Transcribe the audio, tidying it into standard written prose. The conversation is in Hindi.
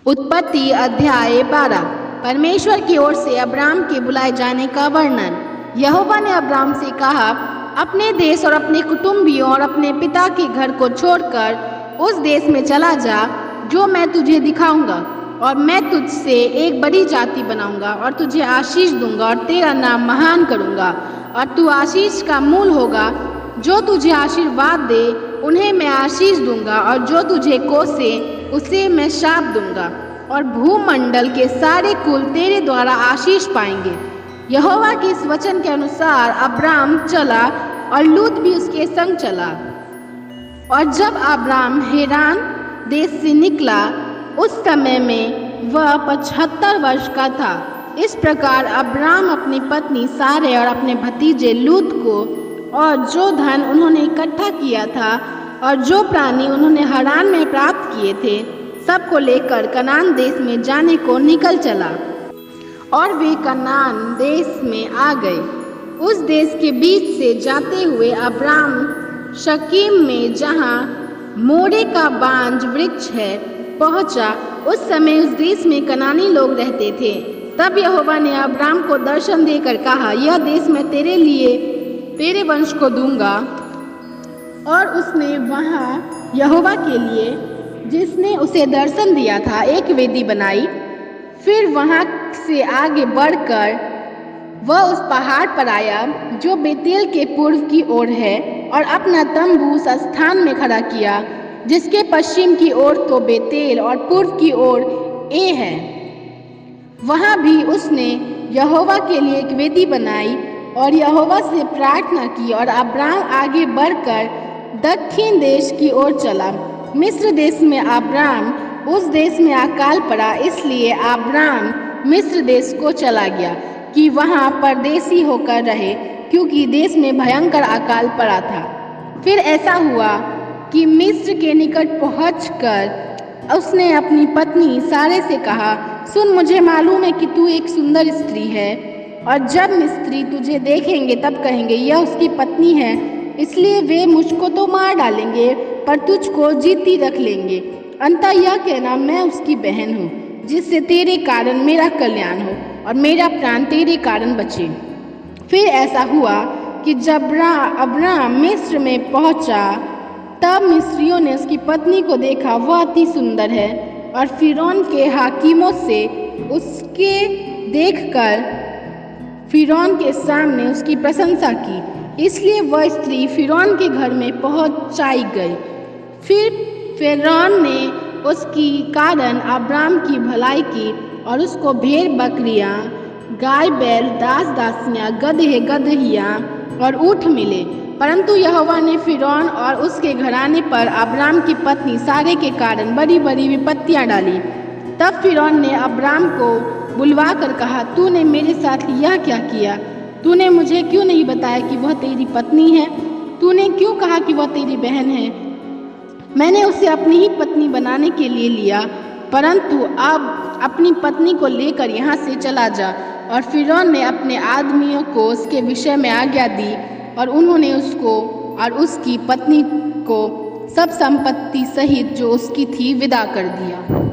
उत्पत्ति अध्याय 12। परमेश्वर की ओर से अब्राम के बुलाए जाने का वर्णन। यहोवा ने अब्राम से कहा, अपने देश और अपने कुटुंबियों और अपने पिता के घर को छोड़कर उस देश में चला जा जो मैं तुझे दिखाऊंगा, और मैं तुझसे एक बड़ी जाति बनाऊंगा और तुझे आशीष दूंगा और तेरा नाम महान करूंगा, और तू आशीष का मूल होगा। जो तुझे आशीर्वाद दे उन्हें मैं आशीष दूंगा, और जो तुझे कोसे उसे मैं शाप दूंगा, और भूमंडल के सारे कुल तेरे द्वारा आशीष पाएंगे। यहोवा के इस वचन के अनुसार अब्राम चला और लूत भी उसके संग चला। और जब अब्राम हेरान देश से निकला उस समय में वह 75 वर्ष का था। इस प्रकार अब्राम अपनी पत्नी सारे और अपने भतीजे लूत को और जो धन उन्होंने इकट्ठा किया था और जो प्राणी उन्होंने हरान में प्राप्त किए थे, सबको लेकर कनान देश में जाने को निकल चला। और वे कनान देश में आ गए। उस देश के बीच से जाते हुए अब्राम शकीम में, जहाँ मोरे का बांज वृक्ष है, पहुंचा। उस समय उस देश में कनानी लोग रहते थे। तब यहोवा ने अब्राम को दर्शन देकर कहा, यह देश मैं तेरे लिए तेरे वंश को दूंगा। और उसने वहाँ यहोवा के लिए, जिसने उसे दर्शन दिया था, एक वेदी बनाई। फिर वहाँ से आगे बढ़कर वह उस पहाड़ पर आया जो बेतेल के पूर्व की ओर है, और अपना तंबू उस स्थान में खड़ा किया जिसके पश्चिम की ओर तो बेतेल और पूर्व की ओर ए है। वहाँ भी उसने यहोवा के लिए एक वेदी बनाई और यहोवा से प्रार्थना की। और अब्राम आगे बढ़कर दक्षिण देश की ओर चला। मिस्र देश में अब्राम उस देश में अकाल पड़ा, इसलिए अब्राम मिस्र देश को चला गया कि वहाँ परदेसी होकर रहे, क्योंकि देश में भयंकर अकाल पड़ा था। फिर ऐसा हुआ कि मिस्र के निकट पहुंचकर उसने अपनी पत्नी सारे से कहा, सुन, मुझे मालूम है कि तू एक सुंदर स्त्री है, और जब मिस्री तुझे देखेंगे तब कहेंगे यह उसकी पत्नी है, इसलिए वे मुझको तो मार डालेंगे पर तुझको जीती रख लेंगे। अंततः यह कहना, मैं उसकी बहन हूँ, जिससे तेरे कारण मेरा कल्याण हो और मेरा प्राण तेरे कारण बचे। फिर ऐसा हुआ कि जब अब्राम मिस्र में पहुंचा, तब मिस्रियों ने उसकी पत्नी को देखा, वह अति सुंदर है, और फिरौन के हाकिमों से उसके देखकर फिरौन के सामने उसकी प्रशंसा की। इसलिए वह स्त्री फिरौन के घर में पहुंचाई गई। फिर फिरौन ने उसकी कारण अब्राम की भलाई की और उसको भेड़ बकरियां, गाय बैल, दास दासियां, गदहे गदहियां और ऊँट मिले। परंतु यहोवा ने फिरौन और उसके घराने पर अब्राम की पत्नी सारे के कारण बड़ी बड़ी विपत्तियां डाली। तब फिरौन ने अब्राम को बुलवा कर कहा, तूने मेरे साथ यह क्या किया? तूने मुझे क्यों नहीं बताया कि वह तेरी पत्नी है? तूने क्यों कहा कि वह तेरी बहन है? मैंने उसे अपनी ही पत्नी बनाने के लिए लिया, परंतु अब अपनी पत्नी को लेकर यहाँ से चला जा। और फिरौन ने अपने आदमियों को उसके विषय में आज्ञा दी, और उन्होंने उसको और उसकी पत्नी को सब संपत्ति सहित जो उसकी थी विदा कर दिया।